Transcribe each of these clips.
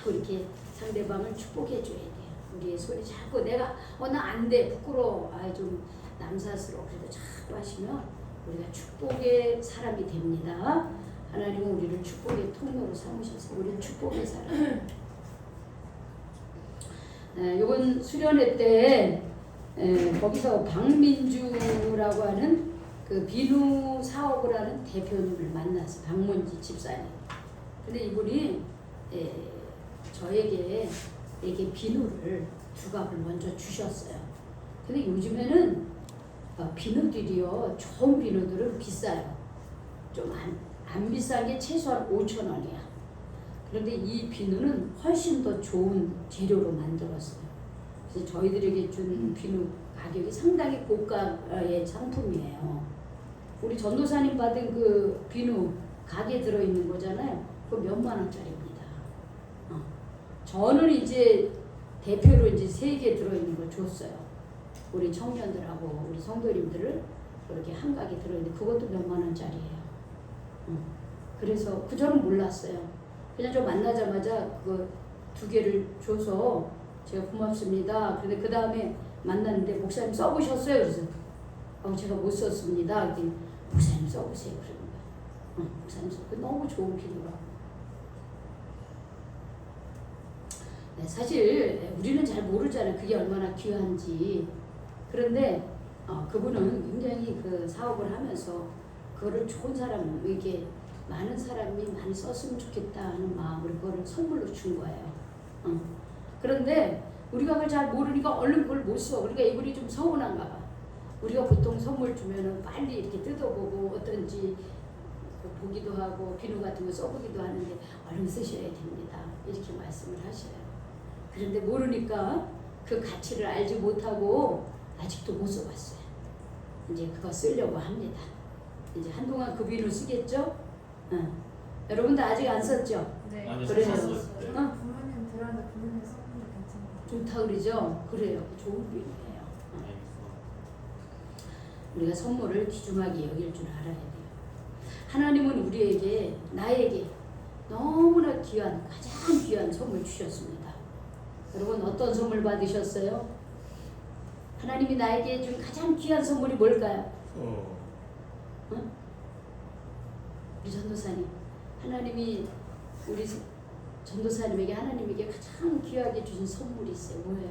이렇게 상대방을 축복해 줘야 돼요. 우리의 소리 자꾸 내가 나 안 돼 부끄러워 좀 남사스러워 그래도 자꾸 하시면 우리가 축복의 사람이 됩니다. 하나님은 우리를 축복의 통로로 삼으셔서 우리는 축복의 사람. 이번 수련회 때 거기서 박민주라고 하는 그 비누 사업을 하는 대표님을 만났어요. 박문지 집사님. 근데 이분이 저에게 이렇게 비누를 두갑을 먼저 주셨어요. 근데 요즘에는 비누들이요, 좋은 비누들은 비싸요. 좀 안 비싼 게 최소한 5,000원이야. 그런데 이 비누는 훨씬 더 좋은 재료로 만들었어요. 그래서 저희들에게 준 비누 가격이 상당히 고가의 상품이에요. 우리 전도사님 받은 그 비누 가게 들어있는 거잖아요. 그거 몇만 원짜리입니다. 저는 이제 대표로 이제 3개 들어있는 걸 줬어요. 우리 청년들하고 우리 성도님들을 그렇게 한 가게 들어있는데 그것도 몇만 원짜리예요. 그래서 저는 몰랐어요. 그냥 저 만나자마자 그거 2개를 줘서 제가 고맙습니다. 근데 그 다음에 만났는데 목사님 써보셨어요? 그래서 제가 못 썼습니다. 그랬더니 목사님 써보세요. 그러는 거예요. 목사님 써. 너무 좋은 비누라고. 사실 우리는 잘 모르잖아요. 그게 얼마나 귀한지. 그런데 그분은 굉장히 그 사업을 하면서 그거를 좋은 사람에게 많은 사람이 많이 썼으면 좋겠다 하는 마음으로 그거를 선물로 준 거예요. 그런데 우리가 그걸 잘 모르니까 얼른 그걸 못 써. 그러니까 이분이 좀 서운한가 봐. 우리가 보통 선물 주면은 빨리 이렇게 뜯어보고 어떤지 보기도 하고 비누 같은 거 써보기도 하는데 얼른 쓰셔야 됩니다. 이렇게 말씀을 하셔요. 그런데 모르니까 그 가치를 알지 못하고 아직도 못 써봤어요. 이제 그거 쓰려고 합니다. 이제 한동안 그 비누 쓰겠죠? 여러분도 아직 안 썼죠? 네. 아니, 그래요. 썼어요. 네. 부모님 들었는데 부모님 써보면 괜찮아요. 좋다 그러죠? 그래요. 좋은 비누예요. 우리가 선물을 귀중하게 여길 줄 알아야 돼요. 하나님은 우리에게 나에게 너무나 귀한 가장 귀한 선물 주셨습니다. 여러분 어떤 선물 받으셨어요? 하나님이 나에게 준 가장 귀한 선물이 뭘까요? 우리 전도사님, 하나님이 우리 전도사님에게 하나님에게 가장 귀하게 주신 선물이 있어요. 뭐예요?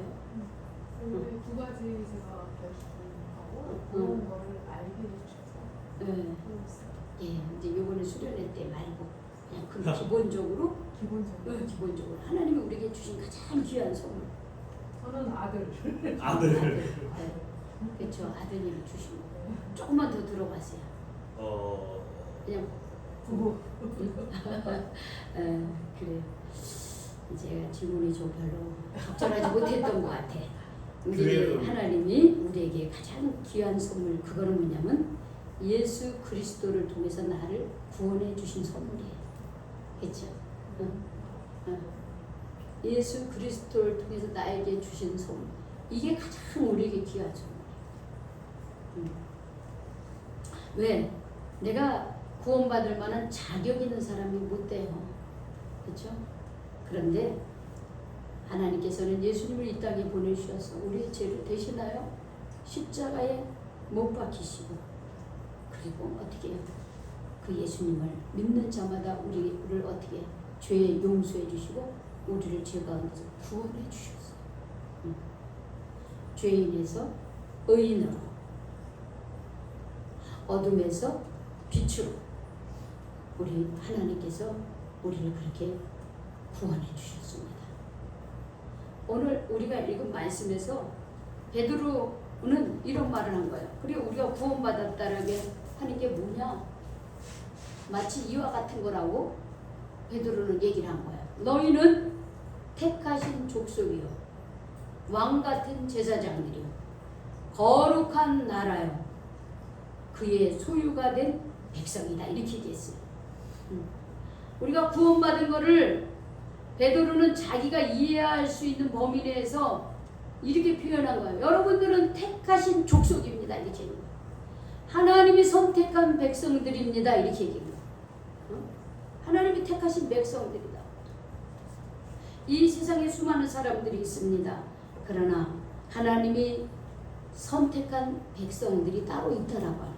2가지 제가 결심하고 그런 거를 알게 해주셔서 네. 이제 요거는 수련회 때 말고 그냥 그 기본적으로 기본적으로 하나님이 우리에게 주신 가장 귀한 선물. 저는 아들. 그렇죠. 아드님이 주신 거. 조금만 더 들어가세요. 그냥 부부. 그래요. 제가 질문이 좀 별로 적절하지 못했던 것 같아. 우리 하나님이 우리에게 가장 귀한 선물 그거는 뭐냐면 예수 그리스도를 통해서 나를 구원해 주신 선물이에요. 그렇죠? 예수 그리스도를 통해서 나에게 주신 선물. 이게 가장 우리에게 귀한 선물이에요. 왜? 내가 구원받을 만한 자격 있는 사람이 못 돼요. 그렇죠? 그런데 하나님께서는 예수님을 이 땅에 보내주셔서 우리의 죄를 대신하여 십자가에 못 박히시고 그리고 어떻게 해요? 그 예수님을 믿는 자마다 우리를 어떻게 죄 용서해 주시고 우리를 죄 가운데서 구원해 주셨어요. 죄인에서 의인으로 어둠에서 빛으로 우리 하나님께서 우리를 그렇게 구원해 주셨습니다. 오늘 우리가 읽은 말씀에서 베드로는 이런 말을 한 거예요. 그리고 우리가 구원받았다라고 하는 게 뭐냐? 마치 이와 같은 거라고 베드로는 얘기를 한 거예요. 너희는 택하신 족속이요 왕 같은 제사장들이요 거룩한 나라요 그의 소유가 된 백성이다. 이렇게 얘기했어요. 우리가 구원받은 거를 베드로는 자기가 이해할 수 있는 범위 내에서 이렇게 표현한 거예요. 여러분들은 택하신 족속입니다. 이렇게 얘기해요. 하나님이 선택한 백성들입니다. 이렇게 얘기해요. 하나님이 택하신 백성들이다. 이 세상에 수많은 사람들이 있습니다. 그러나 하나님이 선택한 백성들이 따로 있다라고 하는 거예요.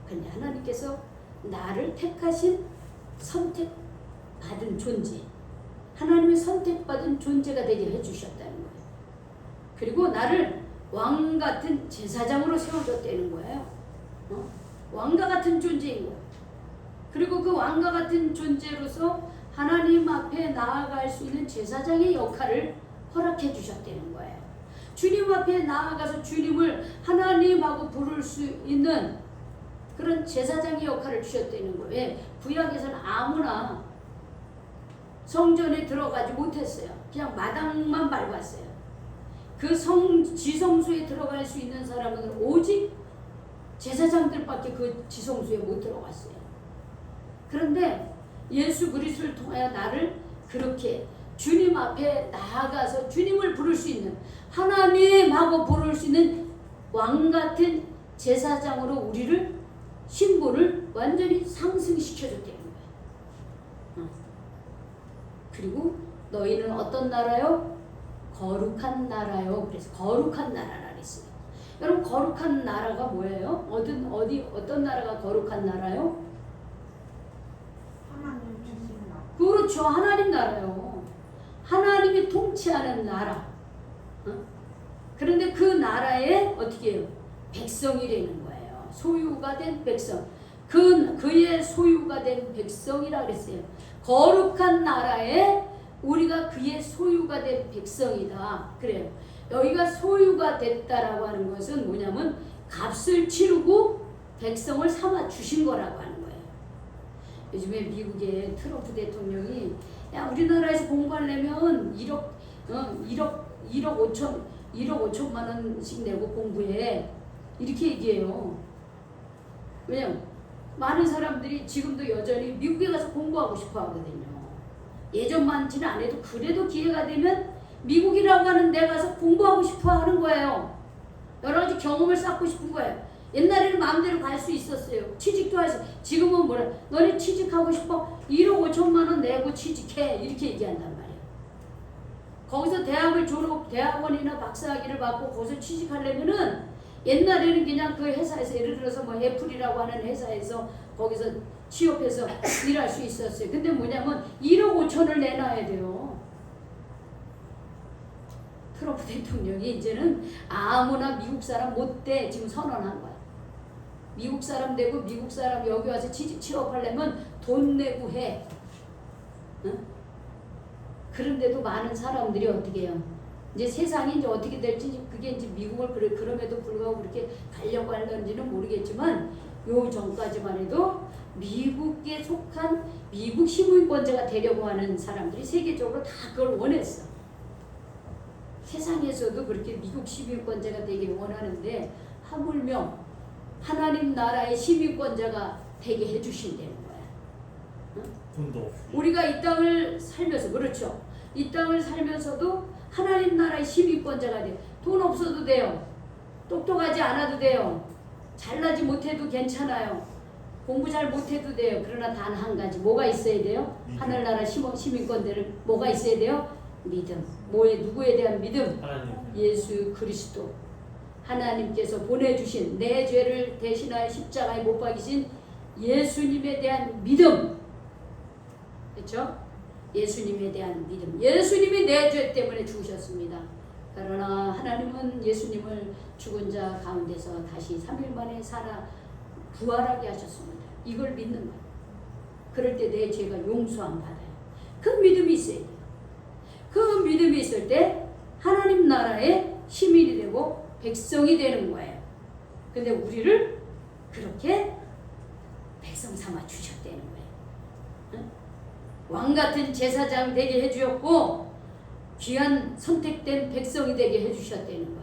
그런데 하나님께서 나를 택하신 선택받은 존재, 하나님의 선택받은 존재가 되게 해주셨다는 거예요. 그리고 나를 왕같은 제사장으로 세워줬다는 거예요. 왕과 같은 존재인 거예요. 그리고 그 왕과 같은 존재로서 하나님 앞에 나아갈 수 있는 제사장의 역할을 허락해 주셨다는 거예요. 주님 앞에 나아가서 주님을 하나님하고 부를 수 있는 그런 제사장의 역할을 주셨다는 거예요. 왜? 구약에서는 아무나 성전에 들어가지 못했어요. 그냥 마당만 밟았어요. 그 지성소에 들어갈 수 있는 사람은 오직 제사장들밖에 그 지성소에 못 들어갔어요. 그런데 예수 그리스도를 통하여 나를 그렇게 주님 앞에 나아가서 주님을 부를 수 있는, 하나님하고 부를 수 있는 왕같은 제사장으로 우리를 신분을 완전히 상승시켜줬다는 거예요. 그리고 너희는 어떤 나라요? 거룩한 나라요. 그래서 거룩한 나라라 그랬어요. 여러분, 거룩한 나라가 뭐예요? 어떤 나라가 거룩한 나라요? 하나님 주신 나라. 그렇죠. 하나님 나라요. 하나님이 통치하는 나라. 그런데 그 나라에 어떻게 해요? 백성이 되는 거예요. 소유가 된 백성. 그의 소유가 된 백성이라 그랬어요. 거룩한 나라에 우리가 그의 소유가 된 백성이다. 그래요. 여기가 소유가 됐다라고 하는 것은 뭐냐면 값을 치르고 백성을 삼아 주신 거라고 하는 거예요. 요즘에 미국의 트럼프 대통령이 야, 우리나라에서 공부하려면 1억 5천만 원씩 내고 공부해. 이렇게 얘기해요. 왜냐면 많은 사람들이 지금도 여전히 미국에 가서 공부하고 싶어 하거든요. 예전만치는 안 해도 그래도 기회가 되면 미국이라고 하는 데 가서 공부하고 싶어 하는 거예요. 여러 가지 경험을 쌓고 싶은 거예요. 옛날에는 마음대로 갈 수 있었어요. 취직도 해서. 지금은 뭐래? 너네 취직하고 싶어? 1억 5천만 원 내고 취직해. 이렇게 얘기한단 말이에요. 거기서 대학원이나 박사학위를 받고 거기서 취직하려면은 옛날에는 그냥 그 회사에서 예를 들어서 뭐 애플이라고 하는 회사에서 거기서 취업해서 일할 수 있었어요. 근데 뭐냐면 1억 5천을 내놔야 돼요. 트럼프 대통령이 이제는 아무나 미국 사람 못 돼 지금 선언한 거야. 미국 사람 되고 미국 사람 여기 와서 취업하려면 돈 내고 해. 응? 그런데도 많은 사람들이 어떻게 해요? 이제 세상이 이제 어떻게 될지 그게 이제 미국을 그럼에도 불구하고 그렇게 가려고 하는지는 모르겠지만 요 전까지만 해도 미국에 속한 미국 시민권자가 되려고 하는 사람들이 세계적으로 다 그걸 원했어. 세상에서도 그렇게 미국 시민권자가 되길 원하는데 하물며 하나님 나라의 시민권자가 되게 해주신다는 거야. 응? 돈도 없이. 우리가 이 땅을 살면서 그렇죠. 이 땅을 살면서도 하나님 나라의 시민권자가 돼요. 돈 없어도 돼요. 똑똑하지 않아도 돼요. 잘나지 못해도 괜찮아요. 공부 잘 못해도 돼요. 그러나 단 한 가지 뭐가 있어야 돼요? 믿음. 하늘나라 시민권자를 뭐가 있어야 돼요? 믿음. 누구에 대한 믿음? 하나님. 예수 그리스도. 하나님께서 보내주신 내 죄를 대신하여 십자가에 못 박이신 예수님에 대한 믿음. 그렇죠? 예수님에 대한 믿음. 예수님이 내 죄 때문에 죽으셨습니다. 그러나 하나님은 예수님을 죽은 자 가운데서 다시 3일 만에 살아 부활하게 하셨습니다. 이걸 믿는 거예요. 그럴 때 내 죄가 용서함 받아요. 그 믿음이 있어야 돼요. 그 믿음이 있을 때 하나님 나라의 시민이 되고 백성이 되는 거예요. 근데 우리를 그렇게 백성 삼아 주셨다는 거예요. 응? 왕같은 제사장 되게 해주셨고 귀한 선택된 백성이 되게 해주셨다는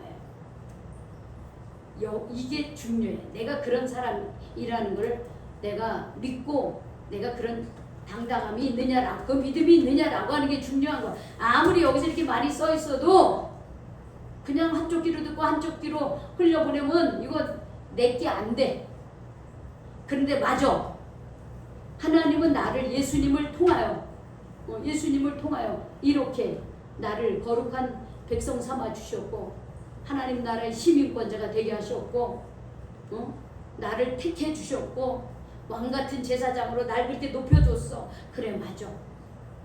거예요. 이게 중요해. 내가 그런 사람이라는 걸 내가 믿고 내가 그런 당당함이 있느냐라고, 그 믿음이 있느냐라고 하는 게 중요한 거야. 아무리 여기서 이렇게 많이 써 있어도 그냥 한쪽 귀로 듣고 한쪽 귀로 흘려보내면 이거 내게 안 돼. 그런데 맞아. 하나님은 나를 예수님을 통하여 예수님을 통하여 이렇게 나를 거룩한 백성 삼아 주셨고 하나님 나라의 시민권자가 되게 하셨고 나를 택해 주셨고 왕같은 제사장으로 날 그렇게 높여줬어. 그래 맞아.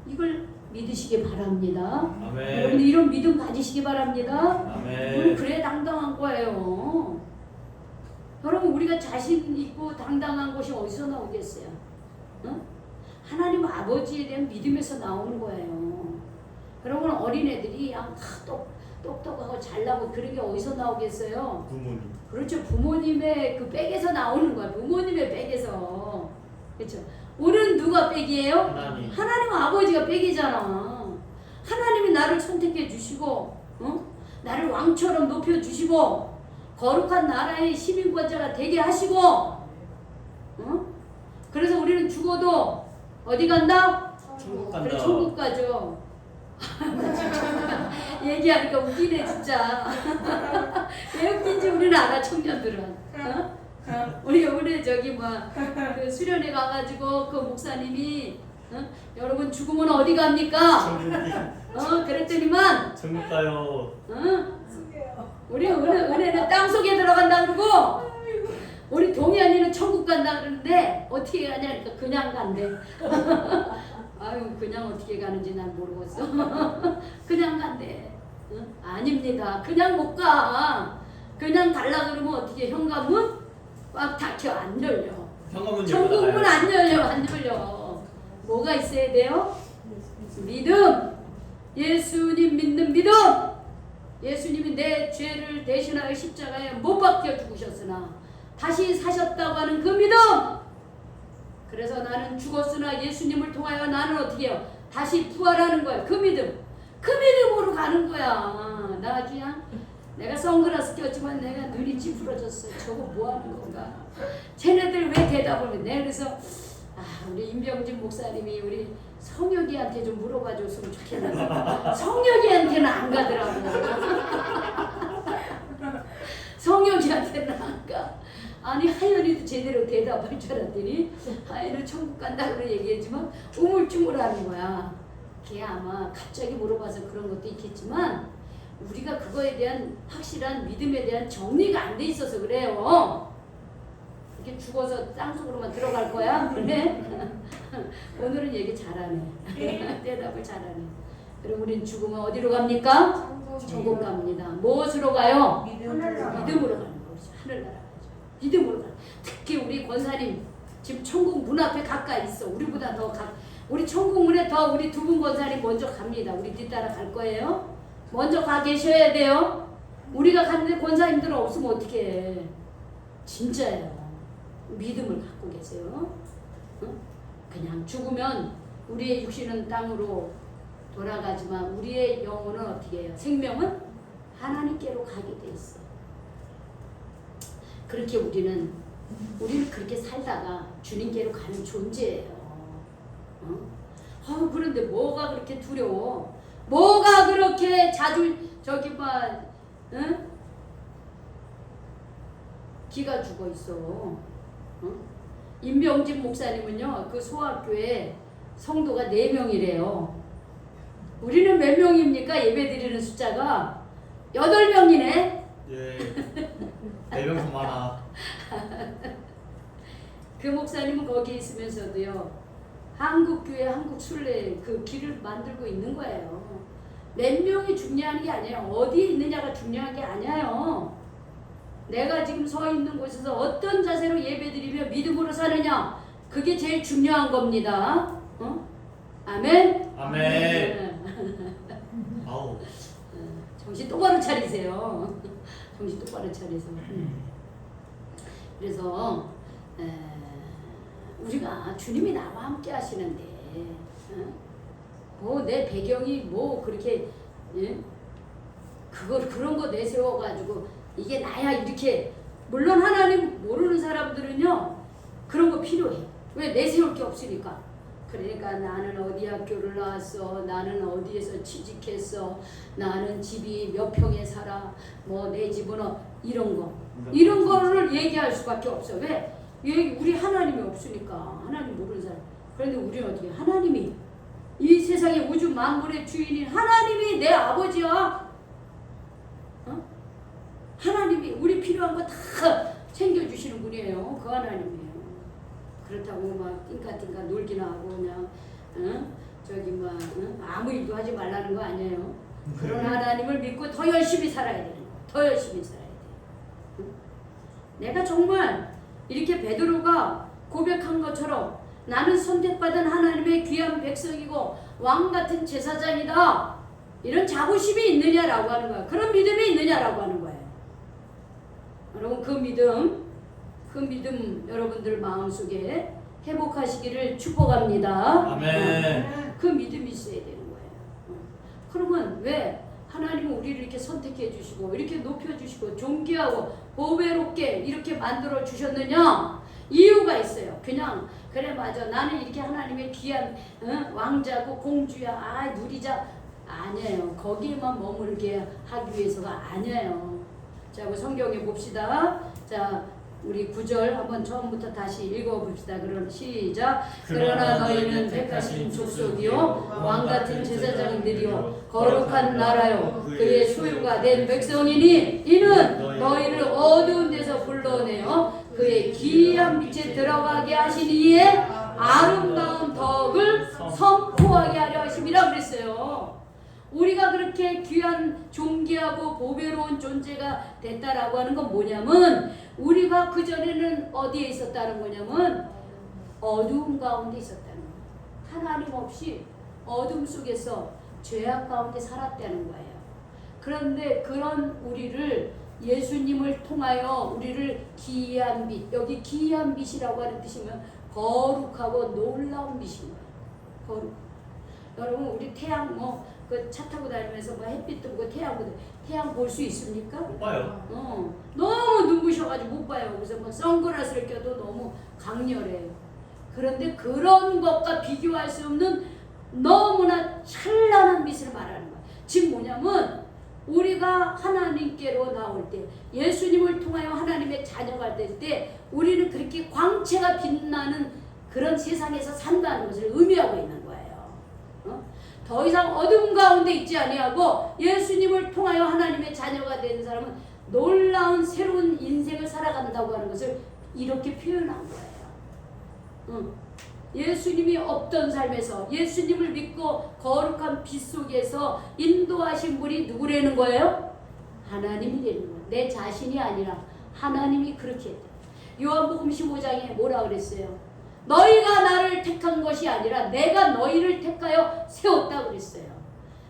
이걸 믿으시기 바랍니다. 아멘. 여러분 이런 믿음 가지시기 바랍니다. 아멘. 그래 당당한 거예요. 여러분 우리가 자신 있고 당당한 것이 어디서 나오겠어요? 하나님 아버지에 대한 믿음에서 나오는 거예요. 여러분 어린애들이 다 똑똑하고 잘나고 그런 게 어디서 나오겠어요? 부모님. 그렇죠. 부모님의 그 백에서 나오는 거야. 부모님의 백에서. 그렇죠. 우리는 누가 백이에요? 하나님. 하나님 아버지가 백이잖아. 하나님이 나를 선택해 주시고 나를 왕처럼 높여 주시고 거룩한 나라의 시민권자가 되게 하시고 그래서 우리는 죽어도 어디 간다? 천국 그래 간다. 천국 가죠. 얘기하니까 웃기네 진짜. 왜 웃긴지 우리는 알아 청년들은. 우리 저기 그 수련회 가가지고 그 목사님이 여러분 죽으면 어디 갑니까? 그랬더니만 천국 가요. 우리 은혜는 땅 속에 들어간다 그러고 우리 동현이는 천국 간다 그러는데 어떻게 가냐니까 그냥 간대. 아유 그냥 어떻게 가는지 난 모르겠어. 그냥 간대. 아닙니다. 그냥 못 가. 그냥 갈라 그러면 어떻게 현관문 꽉 닫혀 안 열려. 현관문 천국문 안 열려 안 열려. 뭐가 있어야 돼요? 믿음. 예수님 믿는 믿음. 예수님이 내 죄를 대신하여 십자가에 못 박혀 죽으셨으나 다시 사셨다고 하는 그 믿음. 그래서 나는 죽었으나 예수님을 통하여 나는 어떻게 해요? 다시 부활하는 거야. 그 믿음. 그 믿음으로 가는 거야. 나 그냥 내가 선글라스 꼈지만 내가 눈이 찌푸러졌어. 저거 뭐 하는 건가? 쟤네들 왜 대답을 해? 내가 그래서 우리 임병진 목사님이 우리 성혁이한테 좀 물어봐 줬으면 좋겠는데 성혁이한테는 안 가더라고. 성혁이한테는 안 가. 아니 하연이도 제대로 대답할 줄 알았더니 하연은 천국 간다고 얘기했지만 우물쭈물하는 거야. 걔 아마 갑자기 물어봐서 그런 것도 있겠지만 우리가 그거에 대한 확실한 믿음에 대한 정리가 안 돼 있어서 그래요. 이렇게 죽어서 땅속으로만 들어갈 거야? 그래? 오늘은 얘기 잘하네. 대답을 잘하네. 그럼 우린 죽으면 어디로 갑니까? 천국 갑니다. 무엇으로 가요? 믿음으로 가는 거죠. 하늘나라 가죠. 믿음으로 가는. 특히 우리 권사님 지금 천국 문 앞에 가까이 있어. 우리보다 더 우리 천국 문에 더 우리 두 분 권사님 먼저 갑니다. 우리 뒤따라 갈 거예요. 먼저 가 계셔야 돼요. 우리가 가는데 권사님들은 없으면 어떻게 해. 진짜예요. 믿음을 갖고 계세요. 그냥 죽으면 우리의 육신은 땅으로 돌아가지만 우리의 영혼은 어떻게 해요? 생명은 하나님께로 가게 돼 있어. 그렇게 우리는 그렇게 살다가 주님께로 가는 존재예요. 그런데 뭐가 그렇게 두려워? 뭐가 그렇게 기가 죽어 있어. 임병진 목사님은요, 그 소학교에 성도가 4명이래요. 우리는 몇 명입니까? 예배 드리는 숫자가 8명이네. 예. 4명 더 많아. 그 목사님은 거기 있으면서도요, 한국교회 한국순례 그 길을 만들고 있는 거예요. 몇 명이 중요한 게 아니에요. 어디에 있느냐가 중요한 게 아니에요. 내가 지금 서 있는 곳에서 어떤 자세로 예배드리며 믿음으로 사느냐, 그게 제일 중요한 겁니다. 아멘? 아멘. 아우. 정신 똑바로 차리세요. 정신 똑바로 차리세요. 그래서 우리가 주님이 나와 함께 하시는데 뭐 내 배경이 뭐 그렇게 그런 거 내세워 가지고 이게 나야 이렇게. 물론 하나님 모르는 사람들은요 그런 거 필요해. 왜? 내세울 게 없으니까. 그러니까 나는 어디 학교를 나왔어, 나는 어디에서 취직했어, 나는 집이 몇 평에 살아, 뭐 내 집은 이런 거를 얘기할 수밖에 없어. 왜? 우리 하나님이 없으니까. 하나님 모르는 사람. 그런데 우리는 어떻게 하나님이 이 세상의 우주 만물의 주인인 하나님이 내 아버지야. 하나님이 우리 필요한 거 다 챙겨주시는 분이에요. 그 하나님이에요. 그렇다고 막 띵까띵까 놀기나 하고 그냥 저기 막 아무 일도 하지 말라는 거 아니에요. 그런 하나님을 믿고 더 열심히 살아야 되는 거예요. 더 열심히 살아야 돼요. 내가 정말 이렇게 베드로가 고백한 것처럼 나는 선택받은 하나님의 귀한 백성이고 왕같은 제사장이다. 이런 자부심이 있느냐라고 하는 거야. 그런 믿음이 있느냐라고 하는 거예요. 여러분 그 믿음 여러분들 마음속에 회복하시기를 축복합니다. 아멘. 그 믿음이 있어야 되는 거예요. 그러면 왜 하나님은 우리를 이렇게 선택해 주시고 이렇게 높여 주시고 존귀하고 보배롭게 이렇게 만들어 주셨느냐? 이유가 있어요. 그냥 그래 맞아 나는 이렇게 하나님의 귀한 왕자고 공주야 누리자 아니에요. 거기에만 머무르게 하기 위해서가 아니에요. 자, 우리 성경에 봅시다. 자, 우리 9절 한번 처음부터 다시 읽어봅시다. 그럼 시작. 그러나 너희는 택하신 족속이요 왕같은 제사장들이요 거룩한 나라요 그의 소유가 된 백성이니 이는 너희를 어두운 데서 불러내어 그의 기이한 빛에 들어가게 하신 이의 아름다운 덕을 선포하게 하려 하심이라 그랬어요. 우리가 그렇게 귀한 존귀하고 보배로운 존재가 됐다라고 하는 건 뭐냐면 우리가 그전에는 어디에 있었다는 거냐면 어두움 가운데 있었다는 거예요. 하나님 없이 어둠 속에서 죄악 가운데 살았다는 거예요. 그런데 그런 우리를 예수님을 통하여 우리를 기이한 빛, 여기 기이한 빛이라고 하는 뜻이면 거룩하고 놀라운 빛인 거예요. 거룩. 여러분 우리 태양 그 차 타고 다니면서 햇빛 뜨고 태양 볼 수 있습니까? 못 봐요. 너무 눈부셔가지고 못 봐요. 그래서 선글라스를 껴도 너무 강렬해요. 그런데 그런 것과 비교할 수 없는 너무나 찬란한 빛을 말하는 거예요. 즉 뭐냐면 우리가 하나님께로 나올 때 예수님을 통하여 하나님의 자녀가 될 때 우리는 그렇게 광채가 빛나는 그런 세상에서 산다는 것을 의미하고 있는 거예요. 더 이상 어둠 가운데 있지 아니하고 예수님을 통하여 하나님의 자녀가 된 사람은 놀라운 새로운 인생을 살아간다고 하는 것을 이렇게 표현한 거예요. 예수님이 없던 삶에서 예수님을 믿고 거룩한 빛 속에서 인도하신 분이 누구라는 거예요? 하나님이라는 거예요. 내 자신이 아니라 하나님이 그렇게 했다. 요한복음 15장에 뭐라 그랬어요? 너희가 나를 택한 것이 아니라 내가 너희를 택하여 세웠다 그랬어요.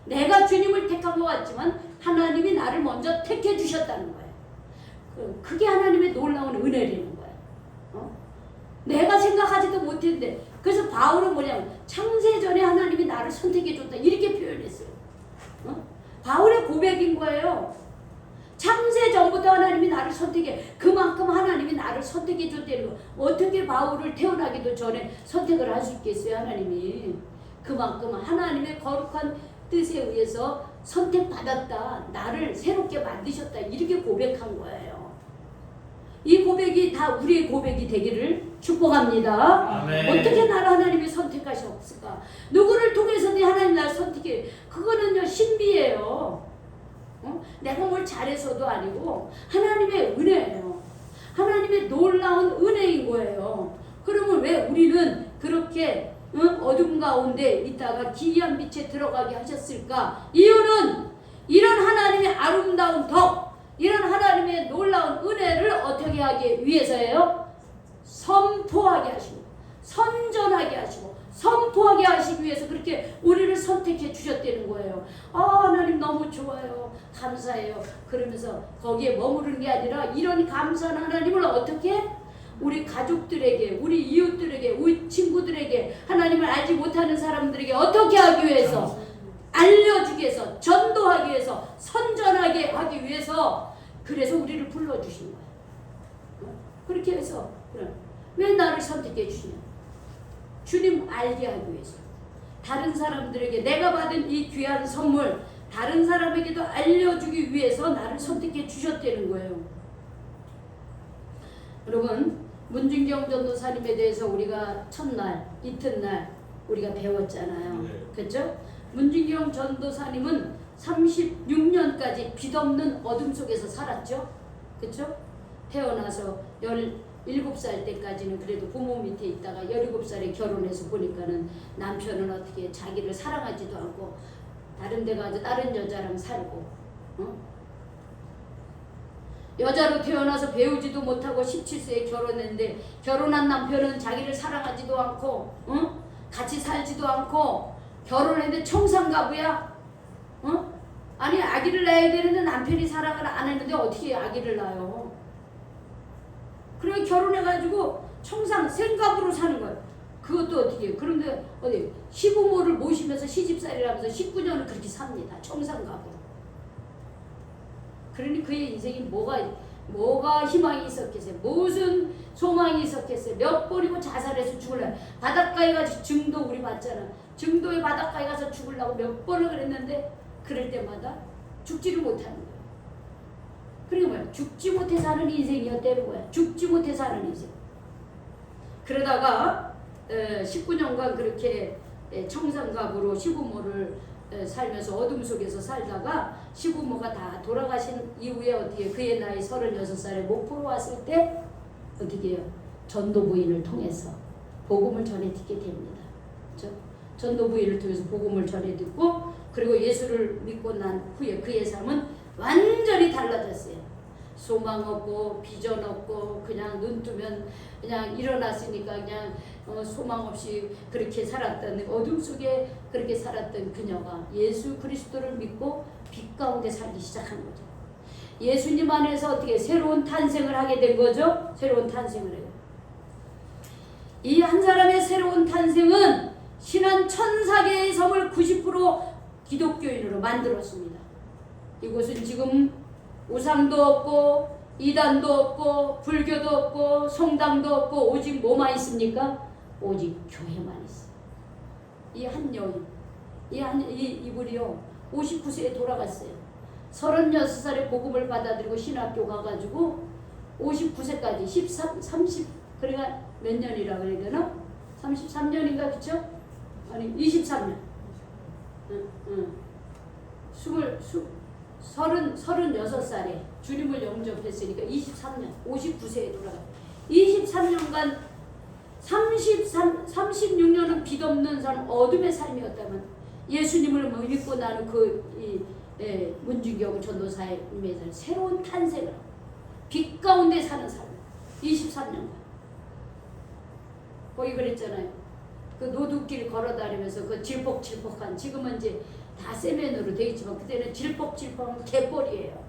내가 주님을 택한 것 같지만 하나님이 나를 먼저 택해 주셨다는 거예요. 그게 하나님의 놀라운 은혜라는 거예요. 내가 생각하지도 못했는데 그래서 바울은 뭐냐면 창세전에 하나님이 나를 선택해 줬다 이렇게 표현했어요. 바울의 고백인 거예요. 창세 전부터 하나님이 나를 선택해 그만큼 하나님이 나를 선택해 줬다는 거. 어떻게 바울을 태어나기도 전에 선택을 할 수 있겠어요? 하나님이 그만큼 하나님의 거룩한 뜻에 의해서 선택받았다. 나를 새롭게 만드셨다. 이렇게 고백한 거예요. 이 고백이 다 우리의 고백이 되기를 축복합니다. 아멘. 어떻게 나를 하나님이 선택하셨을까? 누구를 통해서든 하나님 나를 선택해. 그거는요 신비예요. 내가 뭘 잘해서도 아니고 하나님의 은혜예요. 하나님의 놀라운 은혜인 거예요. 그러면 왜 우리는 그렇게 어둠 가운데 있다가 기이한 빛에 들어가게 하셨을까? 이유는 이런 하나님의 아름다운 덕, 이런 하나님의 놀라운 은혜를 어떻게 하기 위해서예요? 선포하게 하시고 선전하게 하시고 선포하게 하시기 위해서 그렇게 우리를 선택해 주셨다는 거예요. 하나님 너무 좋아요. 감사해요. 그러면서 거기에 머무르는 게 아니라 이런 감사한 하나님을 어떻게 우리 가족들에게 우리 이웃들에게 우리 친구들에게 하나님을 알지 못하는 사람들에게 어떻게 하기 위해서 알려주기 위해서 전도하기 위해서 선전하게 하기 위해서 그래서 우리를 불러주신 거예요. 그렇게 해서 왜 나를 선택해 주시냐? 주님 알게 하기 위해서 다른 사람들에게 내가 받은 이 귀한 선물 다른 사람에게도 알려주기 위해서 나를 선택해 주셨다는 거예요. 여러분 문준경 전도사님에 대해서 우리가 첫날 이튿날 우리가 배웠잖아요. 네. 그렇죠? 문진경 전도사님은 36년까지 빛없는 어둠 속에서 살았죠. 그렇죠? 태어나서 17살 때까지는 그래도 부모 밑에 있다가 17살에 결혼해서 보니까는 남편은 어떻게 자기를 사랑하지도 않고 다른 데 가서 다른 여자랑 살고, 여자로 태어나서 배우지도 못하고 17세에 결혼했는데 결혼한 남편은 자기를 사랑하지도 않고 같이 살지도 않고 결혼했는데 청산가부야. 아니 아기를 낳아야 되는데 남편이 사랑을 안 했는데 어떻게 아기를 낳아요. 그래 결혼해가지고 청산 생가부로 사는 거예요. 그것도 어떻게 해요. 그런데 어디 시부모를 모시면서 시집살이를 하면서 19년을 그렇게 삽니다. 청산가부로. 그러니 그의 인생이 뭐가 희망이 있었겠어요. 무슨 소망이 있었겠어요. 몇 번이고 자살해서 죽을래. 바닷가에 가서 증도 우리 봤잖아. 증도의 바닷가에 가서 죽으려고 몇 번을 그랬는데 그럴 때마다 죽지를 못하는 거예요. 그러니까 뭐야? 죽지 못해 사는 인생이었다는 거야. 죽지 못해 사는 인생. 그러다가 19년간 그렇게 청산갑으로 시부모를 살면서 어둠 속에서 살다가 시부모가 다 돌아가신 이후에 어떻게 그의 나이 36살에 목포로 왔을 때 어떻게 해요? 전도 부인을 통해서 복음을 전해 듣게 됩니다. 그렇죠? 전도 부인을 통해서 복음을 전해 듣고 그리고 예수를 믿고 난 후에 그의 삶은 완전히 달라졌어요. 소망 없고 비전 없고 그냥 눈 뜨면 그냥 일어났으니까 그냥 소망 없이 그렇게 살았던 어둠 속에 그렇게 살았던 그녀가 예수 그리스도를 믿고 빛 가운데 살기 시작한 거죠. 예수님 안에서 어떻게 새로운 탄생을 하게 된 거죠. 새로운 탄생을 해요. 이 한 사람의 새로운 탄생은 신한 1004개의 섬을 90% 기독교인으로 만들었습니다. 이곳은 지금 우상도 없고 이단도 없고 불교도 없고 성당도 없고 오직 뭐만 있습니까? 오직 교회만 있어요. 이 한 여인, 이분이요 59세에 돌아갔어요. 36살에 복음을 받아들이고 신학교 가가지고 59세까지 30 그러니까 몇 년이라 그래야 되나? 33년인가 그쵸? 아니 23년. 36살에 주님을 영접했으니까 23년, 59세에 돌아가. 23년간 36년은 빛없는 사람, 어둠의 삶이었다면 예수님을 믿고 나는 문진경 전도사님의 새로운 탄생을 빛 가운데 사는 삶, 23년간. 거기 그랬잖아요. 그 노두길 걸어다니면서 그 질퍽질퍽한, 지금은 이제 다 세면으로 되어 있지만 그때는 질퍽질퍽한 갯벌이에요.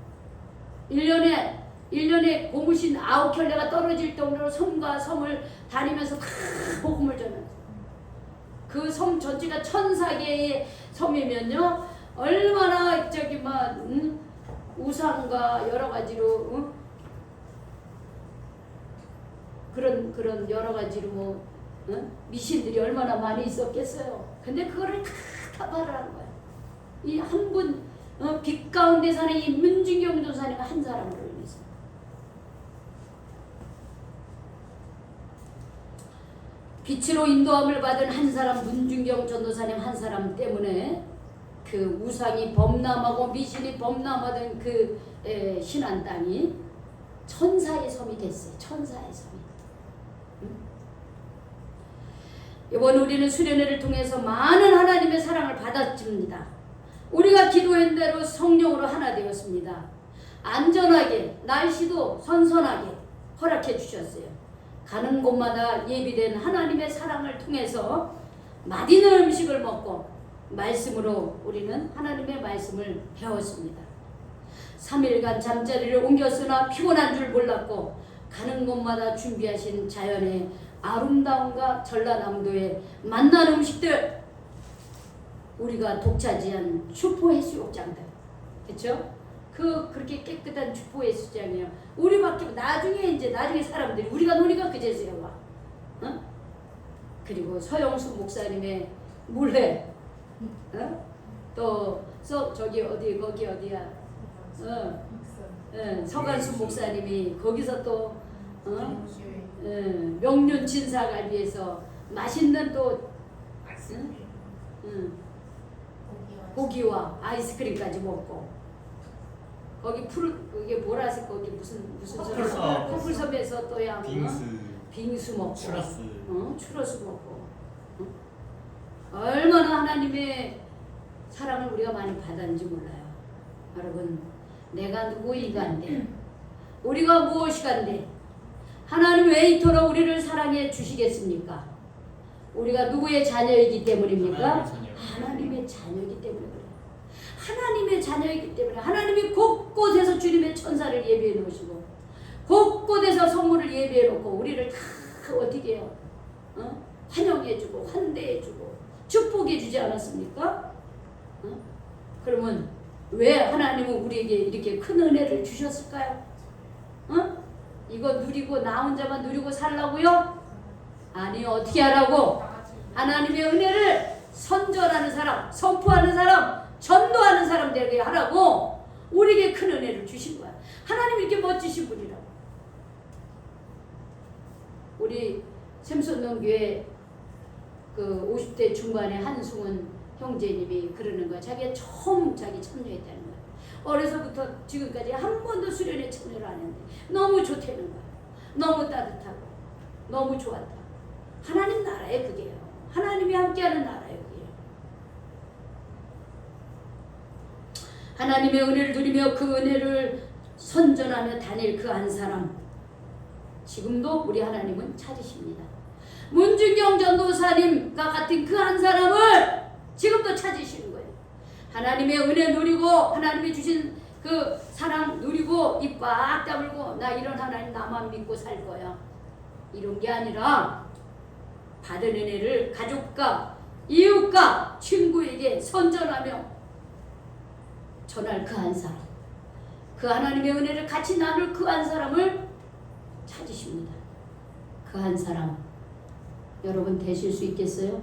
1년에 고무신 9켤레가 떨어질 정도로 섬과 섬을 다니면서 다 복음을 전하는 그 섬 전체가 1004개의 섬이면요 얼마나 우상과 여러 가지로 그런 여러 가지로 미신들이 얼마나 많이 있었겠어요. 근데 그거를 다 타파를 하는 거야. 이 한 분 빛 가운데 사는 이 문진경 전도사님 한 사람으로 인해서 빛으로 인도함을 받은 한 사람 문진경 전도사님 한 사람 때문에 그 우상이 범람하고 미신이 범람하던 그 신안 땅이 천사의 섬이 됐어요. 천사의 섬이. 이번 우리는 수련회를 통해서 많은 하나님의 사랑을 받았습니다. 우리가 기도한 대로 성령으로 하나 되었습니다. 안전하게 날씨도 선선하게 허락해 주셨어요. 가는 곳마다 예비된 하나님의 사랑을 통해서 맛있는 음식을 먹고 말씀으로 우리는 하나님의 말씀을 배웠습니다. 3일간 잠자리를 옮겼으나 피곤한 줄 몰랐고 가는 곳마다 준비하신 자연의 아름다움과 전라남도의 맛난 음식들, 우리가 독차지한 슈퍼해수욕장들, 그렇죠? 그렇게 깨끗한 슈퍼해수욕장이에요. 우리밖에 나중에 사람들이 우리가 노니까 그제서야 와. 그리고 서영수 목사님의 물회, 또 저기 거기 어디야? 서간수 목사님이 거기서 또 명륜 진사갈비에서 맛있는 또 응. 고기와 아이스크림까지 먹고 거기 이게 보라색 거기 무슨 커플섬. 커플섬에서 또야 빙수 먹고 추러스. 추러스 먹고 얼마나 하나님의 사랑을 우리가 많이 받았는지 몰라요. 여러분, 내가 누구이간데 우리가 무엇이간데 하나님 왜 이토록 우리를 사랑해 주시겠습니까? 우리가 누구의 자녀이기 때문입니까? 하나님의 자녀이기 때문에 그래요. 하나님의 자녀이기 때문에 하나님이 곳곳에서 주님의 천사를 예비해 놓으시고 곳곳에서 선물을 예비해 놓고 우리를 다 어떻게 해요? 환영해주고 환대해주고 축복해주지 않았습니까? 그러면 왜 하나님은 우리에게 이렇게 큰 은혜를 주셨을까요? 이거 누리고 나 혼자만 누리고 살라고요? 아니, 어떻게 하라고? 하나님의 은혜를 선전하는 사람, 선포하는 사람, 전도하는 사람들에게 하라고 우리에게 큰 은혜를 주신 거야. 하나님이 이렇게 멋지신 분이라고. 우리 샘손동교회 그 50대 중반의 한승훈 형제님이 그러는 거야. 자기가 처음 자기 참여했다는 거야. 어려서부터 지금까지 한 번도 수련회 참여를 안 했는데 너무 좋다는 거야. 너무 따뜻하고 너무 좋았다. 하나님 나라에 그게요. 하나님이 함께하는 나라에 그게요. 하나님의 은혜를 누리며 그 은혜를 선전하며 다닐 그 한 사람, 지금도 우리 하나님은 찾으십니다. 문준경 전도사님과 같은 그 한 사람을 지금도 찾으시는 거예요. 하나님의 은혜 누리고 하나님이 주신 그 사랑 누리고 입 빡 다물고 나 이런 하나님 나만 믿고 살 거야, 이런 게 아니라 받은 은혜를 가족과 이웃과 친구에게 선전하며 전할 그 한 사람, 그 하나님의 은혜를 같이 나눌 그 한 사람을 찾으십니다. 그 한 사람 여러분 되실 수 있겠어요?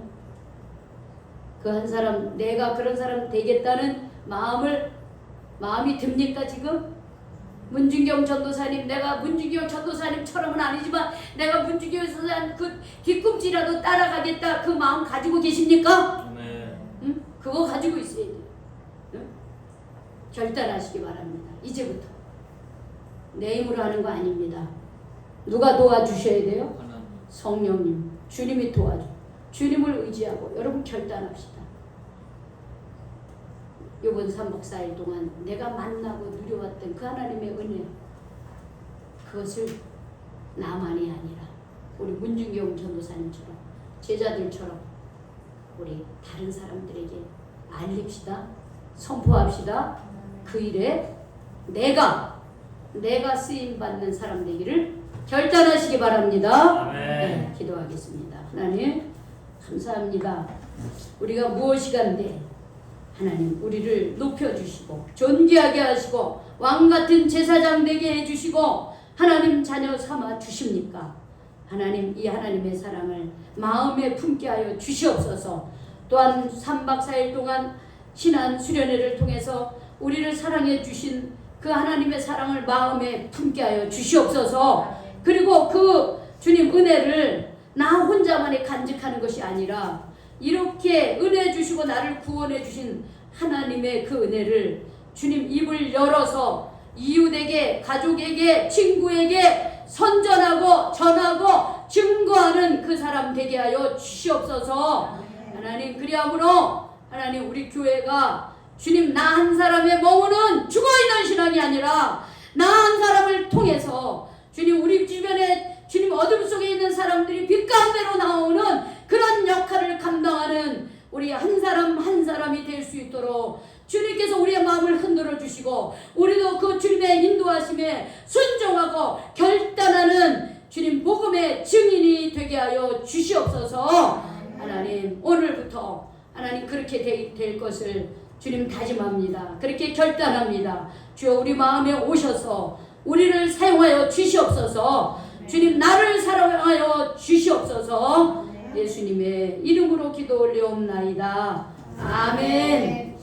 그 한 사람, 내가 그런 사람 되겠다는 마음이 듭니까 지금? 문준경 전도사님, 내가 문준경 전도사님처럼은 아니지만 내가 문준경 전도사님 그 뒤꿈치라도 따라가겠다, 그 마음 가지고 계십니까? 네. 응? 그거 가지고 있어야 돼요. 응? 결단하시기 바랍니다. 이제부터 내 힘으로 하는 거 아닙니다. 누가 도와주셔야 돼요? 하나님. 성령님, 주님이 도와줘. 주님을 의지하고 여러분 결단합시다. 이번 3박 4일 동안 내가 만나고 누려왔던 그 하나님의 은혜, 그것을 나만이 아니라 우리 문준경 전도사님처럼 제자들처럼 우리 다른 사람들에게 알립시다. 선포합시다. 그 일에 내가 쓰임받는 사람 되기를 결단하시기 바랍니다. 아멘. 네, 기도하겠습니다. 하나님 감사합니다. 우리가 무엇이간데 하나님 우리를 높여주시고 존귀하게 하시고 왕같은 제사장 되게 해주시고 하나님 자녀 삼아 주십니까? 하나님, 이 하나님의 사랑을 마음에 품게 하여 주시옵소서. 또한 3박 4일 동안 신안 수련회를 통해서 우리를 사랑해 주신 그 하나님의 사랑을 마음에 품게 하여 주시옵소서. 그리고 그 주님 은혜를 나 혼자만이 간직하는 것이 아니라 이렇게 은혜 주시고 나를 구원해 주신 하나님의 그 은혜를 주님 입을 열어서 이웃에게, 가족에게, 친구에게 선전하고 전하고 증거하는 그 사람 되게 하여 주시옵소서. 하나님, 그리함으로 하나님 우리 교회가 주님 나 한 사람의 머무는 죽어있는 신앙이 아니라 나 한 사람을 통해서 주님 우리 주변에 주님 어둠 속에 있는 사람들이 빛 가운데로 나오는 그런 역할을 감당하는 우리 한 사람 한 사람이 될 수 있도록 주님께서 우리의 마음을 흔들어 주시고 우리도 그 주님의 인도하심에 순종하고 결단하는 주님 복음의 증인이 되게 하여 주시옵소서. 하나님 오늘부터 하나님 그렇게 될 것을 주님 다짐합니다. 그렇게 결단합니다. 주여 우리 마음에 오셔서 우리를 사용하여 주시옵소서. 주님 나를 사랑하여 주시옵소서. 예수님의 이름으로 기도 올리옵나이다. 아멘.